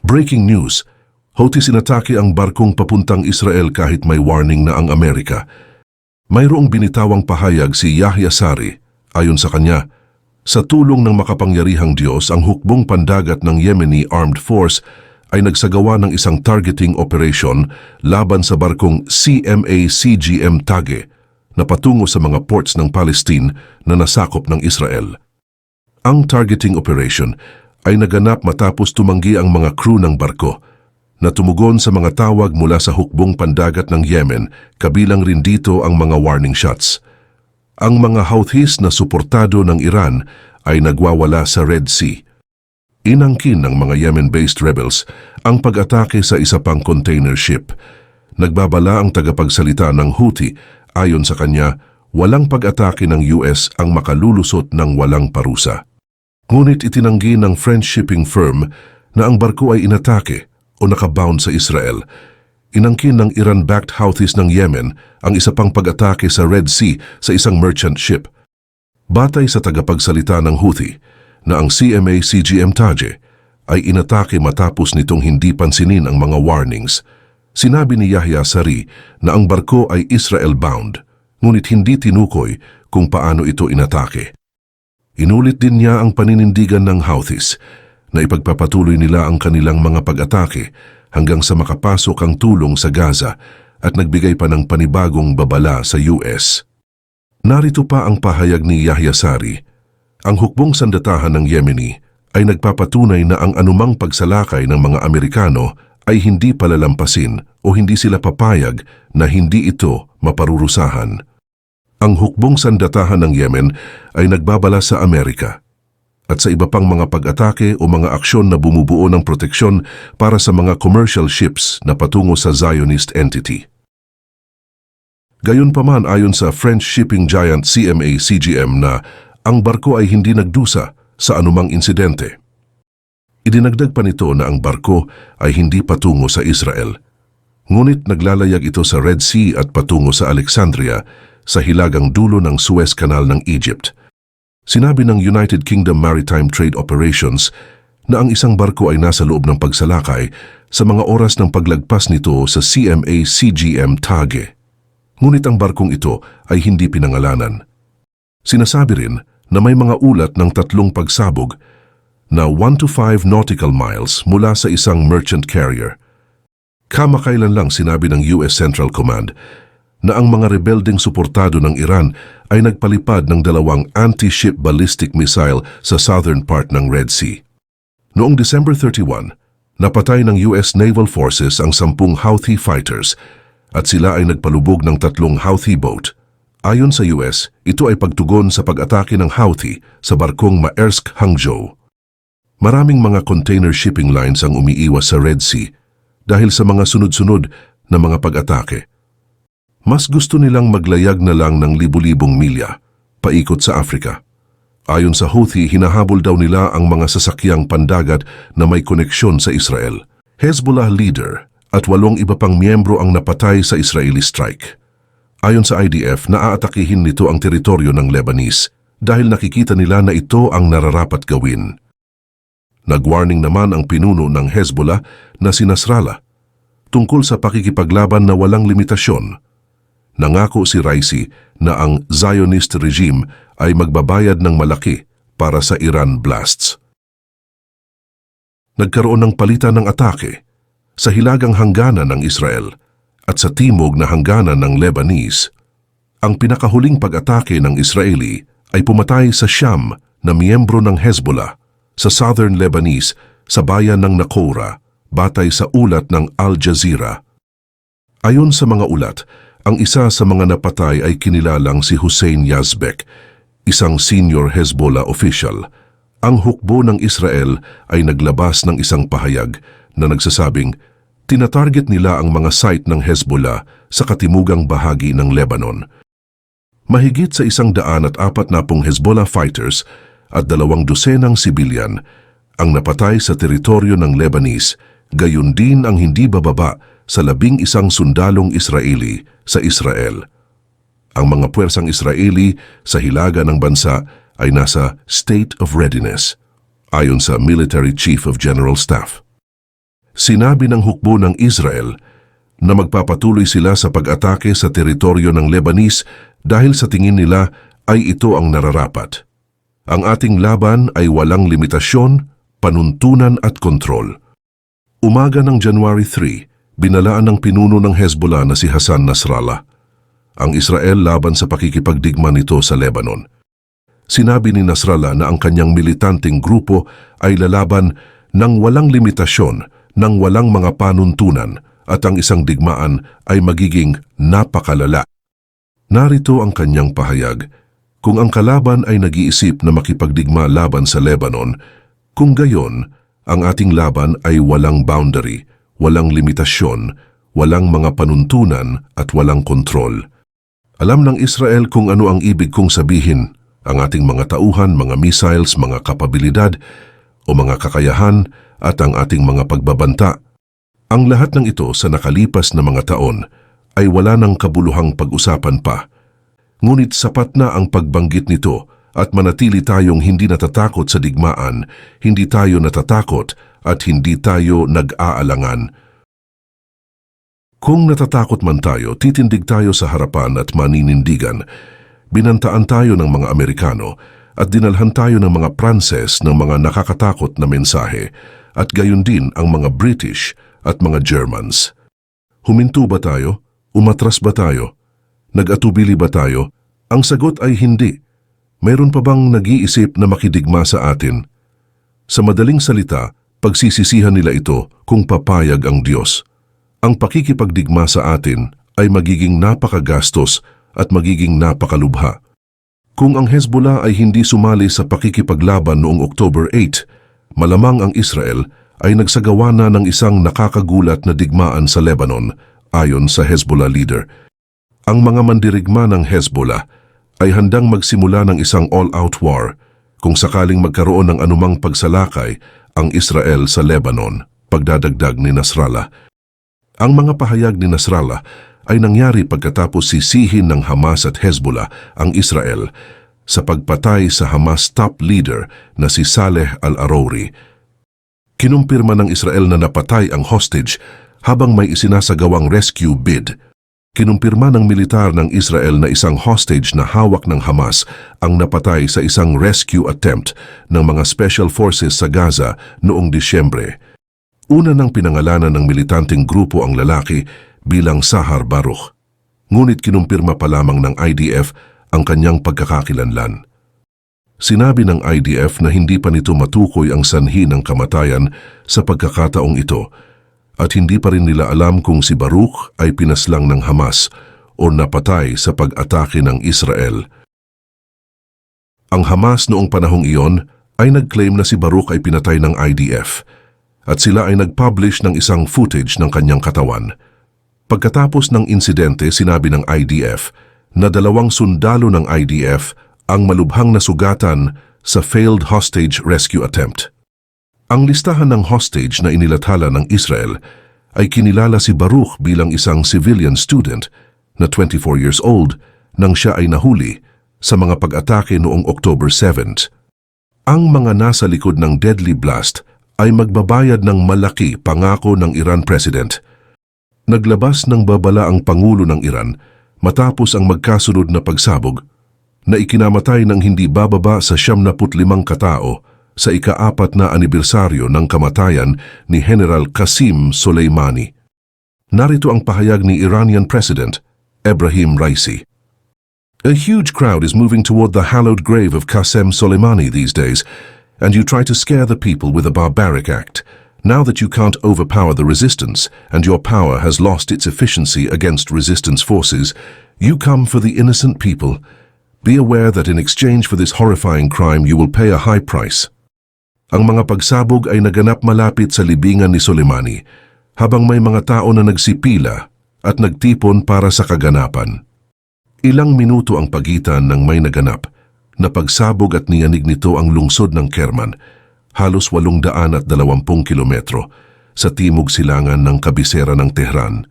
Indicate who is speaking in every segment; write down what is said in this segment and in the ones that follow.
Speaker 1: Breaking news, Houthis inatake ang barkong papuntang Israel kahit may warning na ang Amerika. Mayroong binitawang pahayag si Yahya Saree. Ayon sa kanya, sa tulong ng makapangyarihang Diyos, ang hukbong pandagat ng Yemeni Armed Force ay nagsagawa ng isang targeting operation laban sa barkong CMA-CGM Tage na patungo sa mga ports ng Palestine na nasakop ng Israel. Ang targeting operation ay naganap matapos tumanggi ang mga crew ng barko na tumugon sa mga tawag mula sa hukbong pandagat ng Yemen, kabilang rin dito ang mga warning shots. Ang mga Houthis na suportado ng Iran ay nagwawala sa Red Sea. Inangkin ng mga Yemen-based rebels ang pag-atake sa isa pang container ship. Nagbabala ang tagapagsalita ng Houthi, ayon sa kanya, walang pag-atake ng US ang makalulusot ng walang parusa. Ngunit itinanggi ng French shipping firm na ang barko ay inatake o nakabound sa Israel. Inangkin ng Iran-backed Houthis ng Yemen ang isa pang pag-atake sa Red Sea sa isang merchant ship. Batay sa tagapagsalita ng Houthi na ang CMA-CGM Tage ay inatake matapos nitong hindi pansinin ang mga warnings. Sinabi ni Yahya Saree na ang barko ay Israel-bound, ngunit hindi tinukoy kung paano ito inatake. Inulit din niya ang paninindigan ng Houthis na ipagpapatuloy nila ang kanilang mga pag-atake hanggang sa makapasok ang tulong sa Gaza at nagbigay pa ng panibagong babala sa US. Narito pa ang pahayag ni Yahya Saree. Ang hukbong sandatahan ng Yemeni ay nagpapatunay na ang anumang pagsalakay ng mga Amerikano ay hindi palalampasin o hindi sila papayag na hindi ito maparurusahan. Ang hukbong sandatahan ng Yemen ay nagbabala sa Amerika at sa iba pang mga pag-atake o mga aksyon na bumubuo ng proteksyon para sa mga commercial ships na patungo sa Zionist entity. Gayunpaman, ayon sa French shipping giant CMA-CGM na ang barko ay hindi nagdusa sa anumang insidente. Idinagdag pa nito na ang barko ay hindi patungo sa Israel, ngunit naglalayag ito sa Red Sea at patungo sa Alexandria sa hilagang dulo ng Suez Canal ng Egypt. Sinabi ng United Kingdom Maritime Trade Operations na ang isang barko ay nasa loob ng pagsalakay sa mga oras ng paglagpas nito sa CMA-CGM Tage. Ngunit ang barkong ito ay hindi pinangalanan. Sinasabi rin na may mga ulat ng 3 pagsabog na 1 to 5 nautical miles mula sa isang merchant carrier. Kamakailan lang sinabi ng US Central Command na ang mga rebeldeng suportado ng Iran ay nagpalipad ng 2 anti-ship ballistic missile sa southern part ng Red Sea. Noong December 31, napatay ng US Naval Forces ang 10 Houthi fighters at sila ay nagpalubog ng 3 Houthi boat. Ayon sa US, ito ay pagtugon sa pag-atake ng Houthi sa barkong Maersk Hangzhou. Maraming mga container shipping lines ang umiiwas sa Red Sea dahil sa mga sunod-sunod na mga pag-atake. Mas gusto nilang maglayag na lang ng libu-libong milya, paikot sa Afrika. Ayon sa Houthi, hinahabol daw nila ang mga sasakyang pandagat na may koneksyon sa Israel. Hezbollah leader at 8 iba pang miyembro ang napatay sa Israeli strike. Ayon sa IDF, naaatakihin nito ang teritoryo ng Lebanese dahil nakikita nila na ito ang nararapat gawin. Nagwarning naman ang pinuno ng Hezbollah na si Nasrallah tungkol sa pakikipaglaban na walang limitasyon. Nangako si Raisi na ang Zionist regime ay magbabayad ng malaki para sa Iran blasts. Nagkaroon ng palitan ng atake sa hilagang hangganan ng Israel at sa timog na hangganan ng Lebanese. Ang pinakahuling pag-atake ng Israeli ay pumatay sa Sham na miyembro ng Hezbollah sa southern Lebanese sa bayan ng Naqoura, batay sa ulat ng Al Jazeera. Ayon sa mga ulat, ang isa sa mga napatay ay kinilalang si Hussein Yazbek, isang senior Hezbollah official. Ang hukbo ng Israel ay naglabas ng isang pahayag na nagsasabing tinatarget nila ang mga site ng Hezbollah sa katimugang bahagi ng Lebanon. Mahigit sa 140 Hezbollah fighters at 200 sibilyan ang napatay sa teritoryo ng Lebanese, gayon din ang hindi bababa sa 11 sundalong Israeli sa Israel. Ang mga puwersang Israeli sa hilaga ng bansa ay nasa state of readiness, ayon sa Military Chief of General Staff. Sinabi ng hukbo ng Israel na magpapatuloy sila sa pag-atake sa teritoryo ng Lebanese dahil sa tingin nila ay ito ang nararapat. Ang ating laban ay walang limitasyon, panuntunan at kontrol. Umaga ng January 3, binalaan ng pinuno ng Hezbollah na si Hassan Nasrallah ang Israel laban sa pakikipagdigma nito sa Lebanon. Sinabi ni Nasrallah na ang kanyang militanteng grupo ay lalaban ng walang limitasyon, ng walang mga panuntunan, at ang isang digmaan ay magiging napakalala. Narito ang kanyang pahayag: kung ang kalaban ay nag-iisip na makipagdigma laban sa Lebanon, kung gayon, ang ating laban ay walang boundary, walang limitasyon, walang mga panuntunan at walang kontrol. Alam ng Israel kung ano ang ibig kong sabihin, ang ating mga tauhan, mga missiles, mga kapabilidad o mga kakayahan at ang ating mga pagbabanta. Ang lahat ng ito sa nakalipas na mga taon ay wala ng kabuluhang pag-usapan pa. Ngunit sapat na ang pagbanggit nito at manatili tayong hindi natatakot sa digmaan, hindi tayo natatakot at hindi tayo nag-aalangan. Kung natatakot man tayo, titindig tayo sa harapan at maninindigan. Binantaan tayo ng mga Amerikano at dinalhan tayo ng mga Pranses ng mga nakakatakot na mensahe at gayon din ang mga British at mga Germans. Huminto ba tayo? Umatras ba tayo? Nag-atubili ba tayo? Ang sagot ay hindi. Mayroon pa bang nag-iisip na makidigma sa atin? Sa madaling salita, pagsisisihan nila ito kung papayag ang Diyos. Ang pakikipagdigma sa atin ay magiging napakagastos at magiging napakalubha. Kung ang Hezbollah ay hindi sumali sa pakikipaglaban noong October 8, malamang ang Israel ay nagsagawa na ng isang nakakagulat na digmaan sa Lebanon, ayon sa Hezbollah leader. Ang mga mandirigma ng Hezbollah ay handang magsimula ng isang all-out war kung sakaling magkaroon ng anumang pagsalakay ang Israel sa Lebanon, pagdadagdag ni Nasrallah. Ang mga pahayag ni Nasrallah ay nangyari pagkatapos sisihin ng Hamas at Hezbollah ang Israel sa pagpatay sa Hamas top leader na si Saleh al-Arouri. Kinumpirma ng Israel na napatay ang hostage habang may isinasagawang rescue bid. Kinumpirma ng militar ng Israel na isang hostage na hawak ng Hamas ang napatay sa isang rescue attempt ng mga special forces sa Gaza noong Disyembre. Una nang pinangalanan ng militanteng grupo ang lalaki bilang Sahar Baruch. Ngunit kinumpirma pa lamang ng IDF ang kanyang pagkakakilanlan. Sinabi ng IDF na hindi pa nito matukoy ang sanhi ng kamatayan sa pagkakataong ito at hindi pa rin nila alam kung si Baruch ay pinaslang ng Hamas o napatay sa pag-atake ng Israel. Ang Hamas noong panahong iyon ay nag-claim na si Baruch ay pinatay ng IDF at sila ay nag-publish ng isang footage ng kanyang katawan. Pagkatapos ng insidente, sinabi ng IDF na 2 sundalo ng IDF ang malubhang nasugatan sa failed hostage rescue attempt. Ang listahan ng hostage na inilathala ng Israel ay kinilala si Baruch bilang isang civilian student na 24 years old nang siya ay nahuli sa mga pag-atake noong October 7. Ang mga nasa likod ng deadly blast ay magbabayad ng malaki, pangako ng Iran President. Naglabas ng babala ang Pangulo ng Iran matapos ang magkasunod na pagsabog na ikinamatay ng hindi bababa sa 75 katao sa ika-4 na anibersaryo ng kamatayan ni General Qasem Soleimani. Narito ang pahayag ni Iranian President Ebrahim Raisi. A huge crowd is moving toward the hallowed grave of Qasem Soleimani these days, and you try to scare the people with a barbaric act. Now that you can't overpower the resistance and your power has lost its efficiency against resistance forces, you come for the innocent people. Be aware that in exchange for this horrifying crime, you will pay a high price. Ang mga pagsabog ay naganap malapit sa libingan ni Soleimani, habang may mga tao na nagsipila at nagtipon para sa kaganapan. Ilang minuto ang pagitan ng may naganap na pagsabog at niyanig nito ang lungsod ng Kerman, halos 820 kilometro sa timog silangan ng kabisera ng Tehran.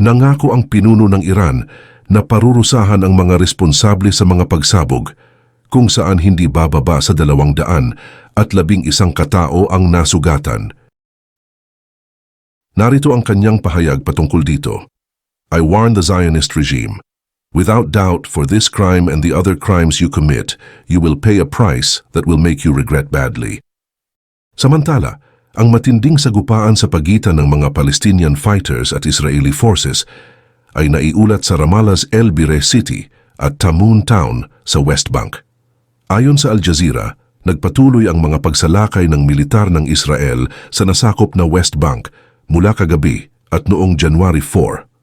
Speaker 1: Nangako ang pinuno ng Iran na parurusahan ang mga responsable sa mga pagsabog kung saan hindi bababa sa 211 katao ang nasugatan. Narito ang kanyang pahayag patungkol dito. I warn the Zionist regime. Without doubt, for this crime and the other crimes you commit, you will pay a price that will make you regret badly. Samantala, ang matinding sagupaan sa pagitan ng mga Palestinian fighters at Israeli forces ay naiulat sa Ramallah's El Bire City at Tamun Town sa West Bank. Ayon sa Al Jazeera, nagpatuloy ang mga pagsalakay ng militar ng Israel sa nasakop na West Bank mula kagabi at noong January 4.